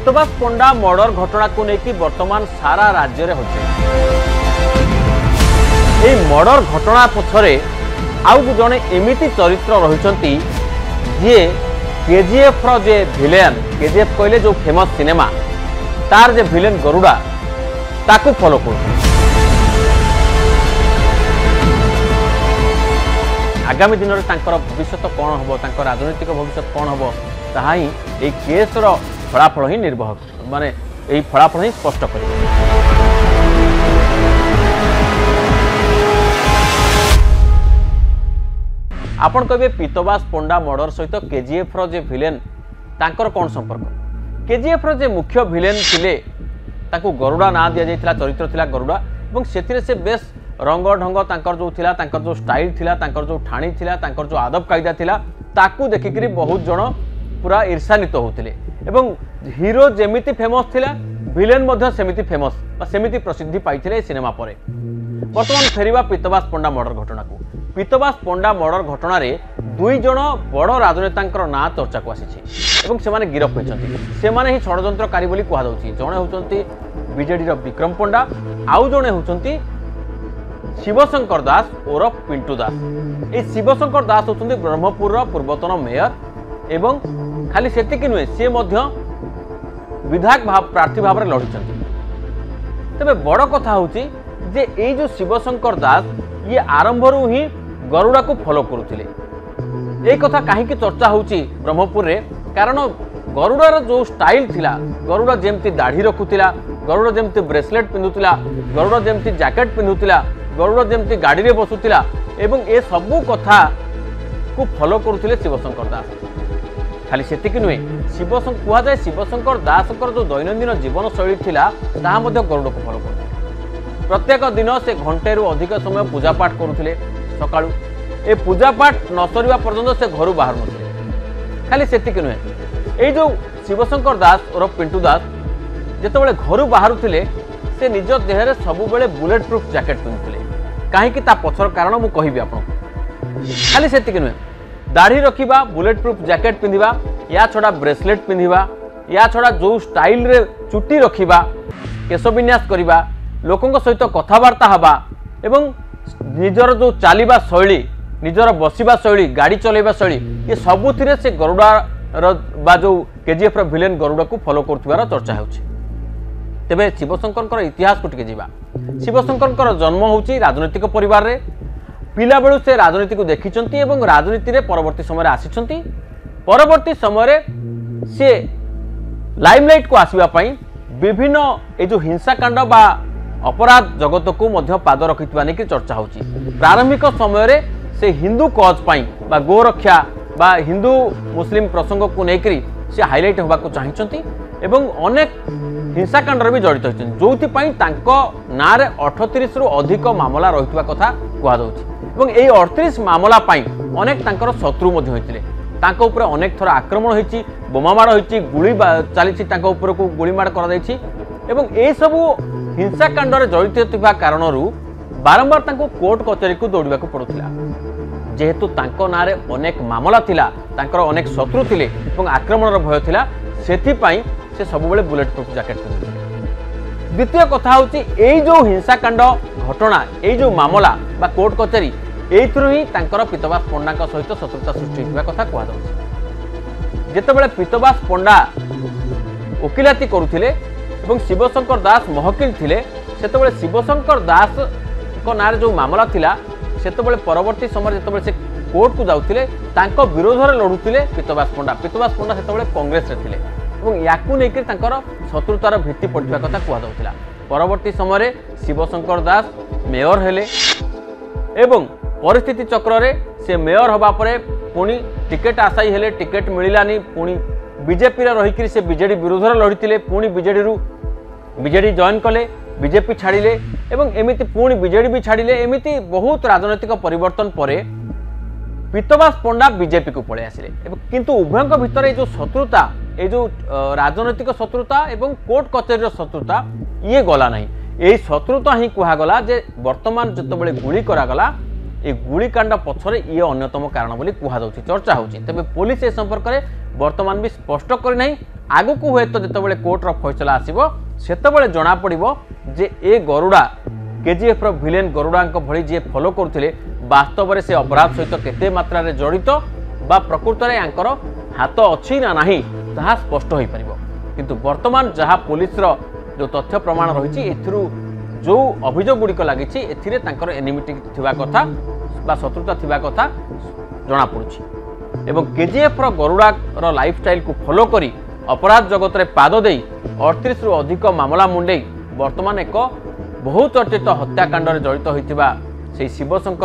पीतबास पंडा murder घटना को लेकिन वर्तमान सारा राज्य में होचे। मर्डर घटना पछरे आउ जड़े एमिति चरित्र रही जी केजीएफ जे विलेन केजीएफ कहले जो फेमस सिनेमा तार जे विलेन गरुड़ा ताकू फॉलो कर आगामी दिन में भविष्य कौन हम राजनीतिक भविष्य कौन हम ताही ए केसर फलाफल ही निर्भर माने यही फलाफल ही स्पष्ट कर। आपण कहे पीतबास पंडा मर्डर सहित केजीएफ जे विलेन तांकर कौन संपर्क? केजीएफ जे मुख्य विलेन थिले ताकू गरुड़ा ना दिया जाइथिला चरित्र थिला गरुड़ा एवं सेथिरे से बेस रंग ढंग तांकर जो थिला तांकर जो स्टाइल थिला तांकर जो ठाणी थिला तांकर जो आदब कायदा थिला ताकू देखिकरी बहुत जन पूरा ईर्षान्वित होउथिले एवं हीरो जेमिति फेमस थिला विलेन मध्य सेमिति फेमस बा सेमिति प्रसिद्धि पाइथिले सिनेमा परे। वर्तमान फेरिबा पीतबास पंडा मर्डर घटना को। पीतबास पंडा मर्डर घटना रे दुई जन बड़ राजनेतांकर ना चर्चा को आसी एवं सेमाने गिरफ होइछन्ति। सेमाने ही षडयंत्रकारी बोली कुहा जाउछि। जणे होउछन्ति बीजेडी रो विक्रम पंडा आउ जणे होउछन्ति शिवशंकर दास ओरफ पिंटू दास। ये शिवशंकर दास होउछन्ति ब्रह्मपुर पूर्वतन मेयर एवं खाली सेतिकी नुहे सी विधायक प्रार्थी भाव में लड़ी। तेरे बड़ कथा हूँ जे ये जो शिवशंकर दास ये आरंभ ही गरुड़ा को फॉलो करुले। ये कथा कहीं चर्चा होची ब्रह्मपुर रे कारण गरुड़ार जो स्टाइल थिला गरुड़ा जेमती दाढ़ी रखुला गरुड़ा जेमती ब्रेसलेट पिंधुला गरुड़ा जेमती जैकेट पिंधुला गरुड़ा जेमती गाड़ी रे बसुला एवं ए सबू कथा को फॉलो करुले शिवशंकर दास। खाली सेतिकी नुहे शिवशंकर कह जाए शिवशंकर दास जो दैनंदिन जीवन शैली थिला ताहा मध्ये गरुड़ को फॉलो कर प्रत्येक दिन से घंटे रु अधिक समय पूजा पाठ करुले। सकाळु ए पूजा पाठ न सरिबा पर्यंत से घर बाहर नथिले। खाली सेतिकी नुहे ए जो शिवशंकर दास और पिंटू दास जेतेबेले घर बाहर थिले से निज देह में सबु बेले बुलेट प्रूफ जैकेट पिंधुले। कहीं ता पछर कारण मु कहिबी आपन। खाली सेतिकी नुहे दाढ़ी रखिबा बुलेट प्रूफ जैकेट पिंधिबा या छड़ा ब्रेसलेट पिंधिबा या छड़ा जो स्टाइल रे चुटी रखिबा केश विन्यास करिबा लोकंक सहित कथबार्ता हवा एवं निजर जो चलीबा शैली निजर बसिबा शैली गाड़ी चलेबा शैली ये सबुथिरे से गरुड़ा बा जो केजीएफ रो विलेन गरुड़ा को फॉलो करथुवार चर्चा होछि। तेबे शिवशंकर इतिहास को टिके जिबा। शिवशंकर जन्म होछि राजनीतिक परिवार रे। पिला बेलू से राजनीति को देखिछन्ती एवं राजनीति रे परवर्ती समय आसिछन्ती। परवर्ती समय से लाइमलाइट को आसीबा पई विभिन्न ए जो हिंसाकांड बा अपराध जगत को मध्य पाद रखिथिबा नै कि चर्चा होछि। प्रारंभिक समय रे से हिंदू कॉज पई बा गोरक्षा बा हिंदू मुस्लिम प्रसंग को नेकरी से हाइलाइट होबा को चाहिछन्ती एवं अनेक हिंसाकांड रे भी जड़ित होछन जोथि पई तांको ना रे 38 रु अधिक मामला रहितबा कथा कुहा जाउछि एवं एई 38 मामला पई अनेक तांकर शत्रु मध्य होइतिले। तांको ऊपर अनेक थर आक्रमण होइछि बोमामाड़ होइछि गुली चलीछि तांको ऊपर को गुलीमाड़ करा दैछि एवं ए सब हिंसाकांड रे जड़ित होतिबा कारणरू बारंबार तांको कोर्ट कचेरी को दौड़िबा को पड़ुथिला। जेहेतु तांको नारे अनेक मामला थिला तांकर अनेक शत्रु थिले एवं आक्रमणर भय थिला सेथि पई से सब बेले बुलेट प्रूफ जैकेट पिंधुथिले। द्वितीय कथा होछि एई जो हिंसाकांड घटना एई जो मामला बा कोर्ट कचेरी एइथरु ही तांकर पीतबास पंडा सहित शत्रुता सृष्टि होइबा कथा कुहा जाउछि। जेतेबेले पीतबास पंडा वकिलाती करुथिले एवं शिवशंकर दास महकिल थिले सेतेबेले शिवशंकर दास को नारे जो मामला थिला सेतेबेले परवर्ती समय जेतेबेले से कोर्ट को जाउथिले तांको विरोध रे लढुथिले पीतबास पंडा सेतेबेले कांग्रेस रे थिले एवं याकू नेकर तांकर शत्रुतार भित्ति पड़िबा कथा कुहा जाउथिला। परवर्ती समय शिवशंकर दास मेयर हेले एवं परिस्थिति चक्र रे से मेयर हबा परे पुणी टिकेट आशायी हेले टिकेट मिलानी पुणी बीजेपी रही से बीजेडी विरोध लड़ीते पुणी बीजेडी जॉइन कले बीजेपी छाड़िले एवं एमिति पुणी बीजेडी भी छाड़िले एमिति बहुत राजनैतिक परिवर्तन परे पीतबास पंडा बीजेपी को पळे आसिले किंतु उभयଙ୍କ भितर जो शत्रुता ये जो राजनैतिक शत्रुता एवं कोर्ट कचेरी शत्रुता ये गला नहीं। यही शत्रुता ही कहगला जे वर्तमान जितेबाला गुली करागला ए गुलिकांड पछरे ये अन्यतम कारण बोली कुहाଯାଉଛି चर्चा होची। तबे पुलिस ए संपर्क में वर्तमान भी स्पष्ट करि नाही। आगु को हुए तो जेतेबेले कोर्ट रो फैसला आसीबो सेतेबेले जणा पड़िबो जे ए गरुड़ा केजीएफ रो विलेन गरुड़ांक भली जे फॉलो करथिले वास्तव में से अपराध सहित केते मात्रा रे जड़ित बा प्रकृत में यांकर हाथ अच्छी ना नहीं ताहा स्पष्ट हो पारिबो। किंतु वर्तमान जहाँ पुलिस रो जो तथ्य प्रमाण रही एथिरु जो अभियोग गुड़िक लगी एथिरे तांकर एनिमिटी थिबा कथा बा शत्रुता थिबा कथा जणा पड़ुछि। एवं केजीएफ रो गरुड़ा रो लाइफस्टाइल को फॉलो करी अपराध जगत रे पाद देई 38 रु अधिक मामला मुंडे वर्तमान एक बहु चर्चित हत्याकांड जड़ित होइतिबा सेही शिवशंकर